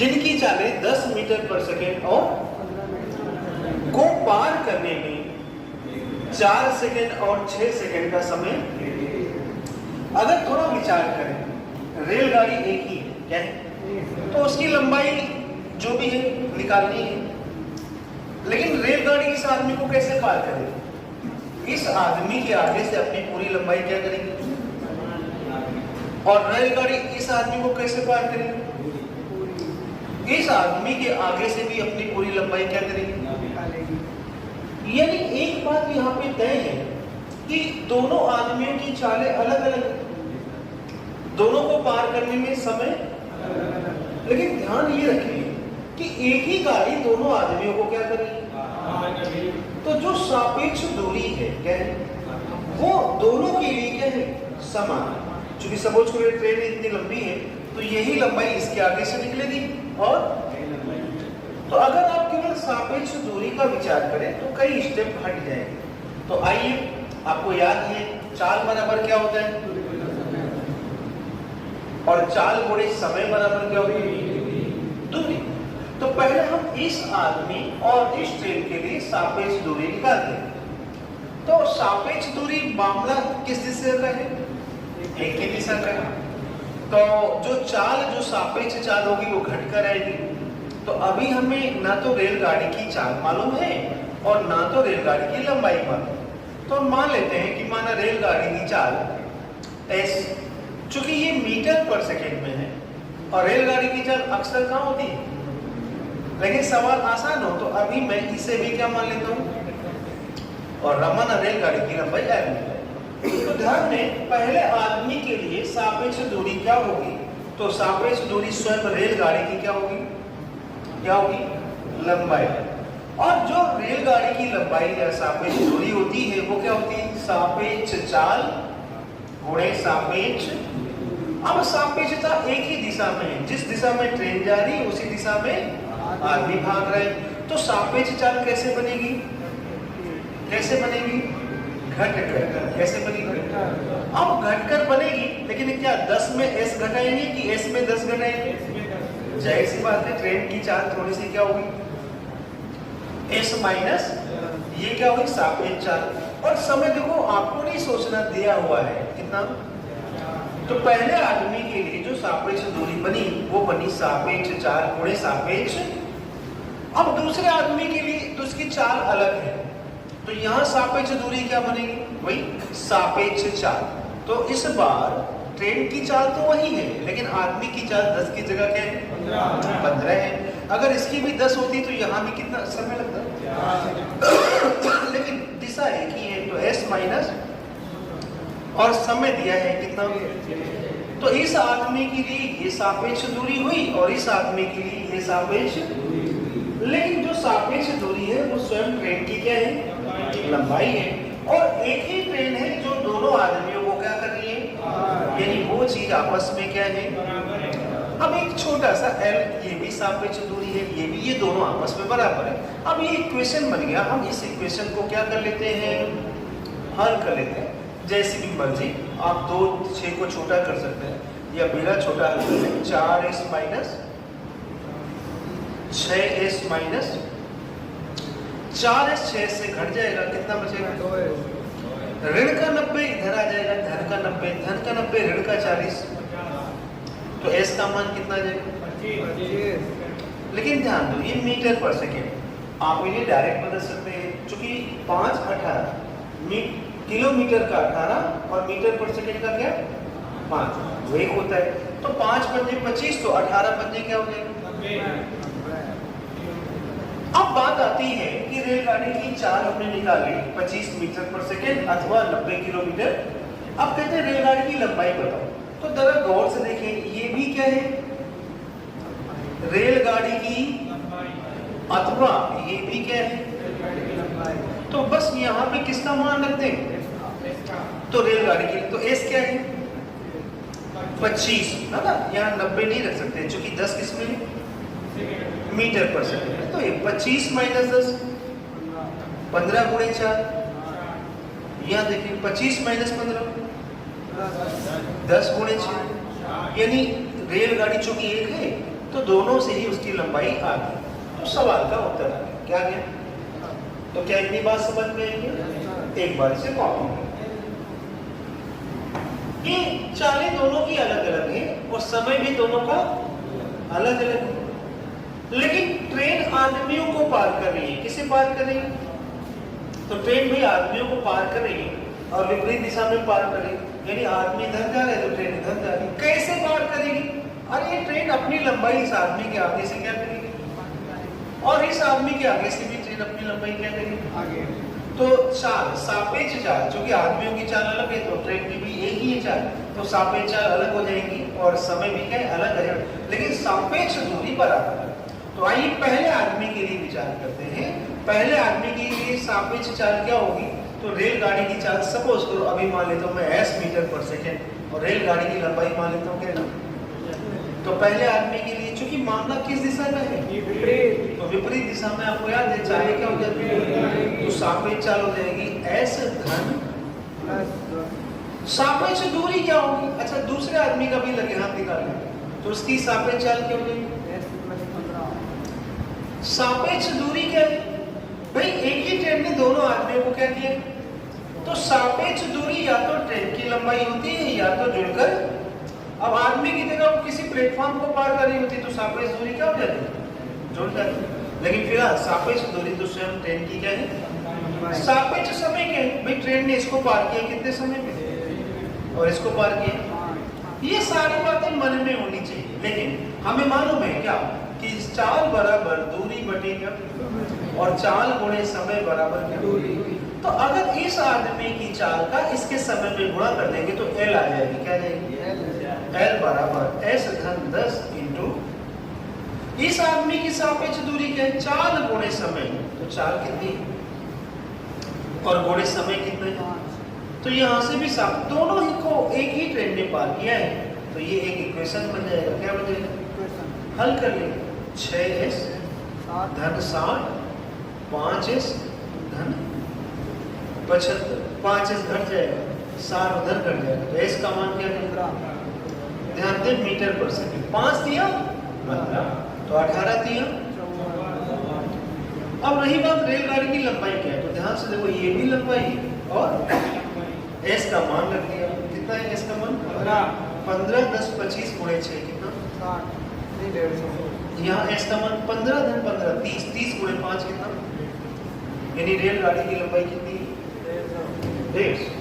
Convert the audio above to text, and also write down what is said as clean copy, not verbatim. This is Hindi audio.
जिनकी चालें 10 मीटर पर सेकेंड और को पार करने में 4 सेकेंड और 6 सेकेंड का समय। अगर थोड़ा विचार करें, रेलगाड़ी एक ही है, क्या है? तो उसकी लंबाई जो भी है निकालनी है, लेकिन रेलगाड़ी इस आदमी को कैसे पार करेगी? इस आदमी के आगे से अपनी पूरी लंबाई क्या करेगी? और रेलगाड़ी इस आदमी को कैसे पार करेगी? इस आदमी के आगे से भी अपनी पूरी लंबाई क्या करेगी? यानी एक बात यहाँ पे तय है कि दोनों आदमियों की चालें अलग अलग, दोनों को पार करने में समय, लेकिन ध्यान ये रखिए कि एक ही गाड़ी दोनों आदमियों को क्या करेगी? तो जो सापेक्ष दूरी है क्या है, वो दोनों के लिए क्या है? समान। चूंकि सपोज करो ट्रेन इतनी लंबी है तो यही लंबाई इसके आगे से निकलेगी, और तो अगर आप केवल सापेक्ष दूरी का विचार करें तो कई स्टेप हट जाएंगे। तो आइए, आपको याद है चाल बराबर क्या होता है, और चाल गुणे समय बराबर क्या होता है? दूरी। तो पहले हम इस आदमी और इस ट्रेन के लिए सापेक्ष दूरी निकालते हैं। तो सापेक्ष दूरी मामला किस दिशा का है? एक ही दिशा का है। तो जो चाल, जो सापेक्ष चाल होगी वो घटकर आएगी। तो अभी हमें ना तो रेलगाड़ी की चाल मालूम है और ना तो रेलगाड़ी की लंबाई मालूम। तो हम मान लेते हैं कि माना रेलगाड़ी की चाल s, चूंकि ये मीटर पर सेकेंड में है और रेलगाड़ी की चाल अक्सर कहाँ होती है, लेकिन सवाल आसान हो तो अभी मैं इसे भी क्या मान लेता हूँ, और रमन रेलगाड़ी की लंबाई l। तो ध्यान दें, पहले आदमी के लिए सापेक्ष दूरी क्या होगी? तो सापेक्ष दूरी स्वयं रेलगाड़ी की क्या होगी? क्या होगी? लंबाई। और जो रेलगाड़ी की लंबाई या सापेक्ष दूरी होती है वो क्या होती है? सापेक्ष चाल गुणे सापेक्ष। अब सापेक्षता एक ही दिशा में है, जिस दिशा में ट्रेन जा रही है उसी दिशा में आदमी भाग रहे। तो सापेक्ष चाल कैसे बनेगी? कैसे बनेगी? घटकर। कैसे बनेगी? अब घटकर बनेगी, लेकिन क्या 10 में s घटाएंगे कि s में 10 घटाएंगे? जाहिर सी बात है ट्रेन की चाल थोड़ी सी क्या होगी? s माइनस ये क्या होगी? सापेक्ष चाल। और समय देखो, आपको नहीं सोचना, दिया हुआ है कितना। तो पहले आदमी के लिए जो सापेक्ष दूरी बनी वो बनी सापेक्ष चाल गुणे सापेक्ष। अब दूसरे आदमी के लिए तो उसकी चाल अलग है, तो यहाँ सापेक्ष दूरी क्या बनेगी? वही सापेक्ष चाल। तो इस बार ट्रेन की चाल तो वही है, लेकिन आदमी की चाल 10 की जगह क्या है? 15 है। अगर इसकी भी 10 होती तो यहाँ भी कितना समय लगता? लेकिन दिशा एक ही है, तो s माइनस और समय दिया है कितना? तो इस आदमी के लिए ये सापेक्ष दूरी हुई और इस आदमी के लिए ये सापेक्ष। लेकिन जो सापेक्ष दूरी है वो स्वयं ट्रेन की क्या है? लंबाई है। और एक ही ट्रेन है जो दोनों आदमियों को क्या कर रही है? यानी वो चीज आपस में क्या है? अब एक छोटा सा l, ये भी सापेक्ष दूरी है, ये भी, ये दोनों आपस में बराबर है। अब ये इक्वेशन बन गया, हम इस इक्वेशन को क्या कर लेते हैं? हल कर लेते हैं। जैसी भी मर्जी, आप 2 6 को छोटा कर सकते हैं या बिना छोटा हल कर लें। 4s minus 6s minus 4s 6 से घट जाएगा, कितना बचेगा? ऋण का 90 इधर आ जाएगा, धन का 90, धन का 90 ऋण का 40, तो s का मान कितना जाएगा? 25। लेकिन ध्यान दो, ये मीटर पर सेकेंड, आप इन्हें डायरेक्ट बदल सकते हैं। चूंकि 5 18 किलोमीटर का 18 और मीटर पर सेकेंड का क्या? 5, वो एक होता है। तो 5 पंजे 25, तो 18 पंजे क्या हो जाएगा? अब बात आती है कि रेलगाड़ी की चाल हमने निकाली 25 मीटर पर सेकेंड अथवा 90 किलोमीटर। अब कहते हैं रेलगाड़ी की लंबाई बताओ। तो जरा गौर से देखें, ये भी क्या है? रेलगाड़ी की, अथवा ये भी क्या है? तो बस यहाँ पे किसका मान रखते हैं? तो रेलगाड़ी की। तो s क्या है? 25 है ना, यहाँ 90 नहीं रख सकते क्योंकि 10 किसमें? मीटर पर सेकेंड। तो ये 25 माइनस 10, 15 गुणे 4। यहाँ देखिए 25 माइनस 15, 10 गुणे 6। यानी रेलगाड़ी चूंकि एक है तो दोनों से ही उसकी लंबाई आ गई। तो सवाल का उत्तर आ गया। क्या गया? तो क्या इतनी बात समझ में आई? एक बार इसे कॉपी करें। ये चालें दोनों की अलग अलग है और समय भी दोनों का अलग अलग है, लेकिन ट्रेन आदमियों को पार कर रही है। किसे पार कर रही है? तो ट्रेन भी आदमियों को पार कर रही है और विपरीत दिशा में पार कर रही है, यानी आदमी इधर जा रहे हैं तो ट्रेन इधर जा रही है। कैसे पार करेगी? अरे ये ट्रेन अपनी लंबाई इस आदमी के आगे से क्या करेगी और इस आदमी के आगे से भी ट्रेन अपनी लंबाई क्या करेगी आगे। तो चाल, सापेक्ष चाल, चूंकि आदमियों की चाल अलग है तो ट्रेन की भी एक ही है चाल, तो सापेक्ष चाल अलग हो जाएगी और समय भी क्या अलग है, लेकिन सापेक्ष दूरी बराबर है। तो आइए पहले आदमी के लिए विचार करते हैं। पहले आदमी के लिए सापेक्ष चाल क्या होगी? तो रेलगाड़ी की चाल सपोज करो, अभी मान लेता हूँ मैं s मीटर पर सेकेंड और रेलगाड़ी की लंबाई मान लेता हूँ क्या। तो पहले आदमी के लिए चूंकि मामला किस दिशा में है? विपरीत। तो विपरीत दिशा में आपको याद है चालें क्या हो जाती है? तो सापेक्ष चाल हो जाएगी s धन सापेक्ष दूरी क्या होगी? अच्छा, दूसरे आदमी का भी लगे हाथ निकालना, तो उसकी सापेक्ष चाल क्या हो जाएगी? सापेक्ष दूरी क्या है भाई? एक ही ट्रेन ने दोनों आदमियों को क्या किया? तो सापेक्ष दूरी या तो ट्रेन की लंबाई होती है या तो जुड़कर, अब आदमी की जगह वो किसी प्लेटफॉर्म को पार कर रही होती तो सापेक्ष दूरी क्या हो जाती? जुड़ जाती। लेकिन फिलहाल सापेक्ष दूरी तो स्वयं ट्रेन की क्या है? सापेक्ष समय क्या है भाई? ट्रेन ने इसको पार किया कितने समय में और इसको पार किया। ये सारी बातें मन में होनी चाहिए, लेकिन हमें मालूम है क्या कि चाल बराबर दूरी बटे क्या, और चाल गुणे समय बराबर क्या दूरी। तो अगर इस आदमी की चाल का इसके समय में गुणा कर देंगे तो L आ जाएगी। क्या जाएगी? L बराबर S धन 10 इंटू इस आदमी की सापेक्ष दूरी क्या है? चाल गुणे समय। तो चाल कितनी और गुणे समय कितने? तो यहाँ से भी साफ, दोनों ही को एक ही ट्रेन ने पार किया है, तो ये एक इक्वेशन बन जाएगा। क्या बन जाएगा? हल कर लेंगे। 6s धन 60 5s धन 75, 5s घट जाएगा, 60 उधर घट जाएगा, तो s का मान क्या निकला? ध्यान दें मीटर पर सेकंड। 5 दिया 15, तो 18 दिया। अब रही बात रेलगाड़ी की लंबाई क्या है, तो ध्यान से देखो ये भी लंबाई है और s का मान लग दिया। कितना है s का मान? 15 10 25 गुणे 6 कितना? 150। यहाँ s का मान 15 धन 15 30, 30 गुणे 5 कितना? यानी रेलगाड़ी की लंबाई कितनी? 150।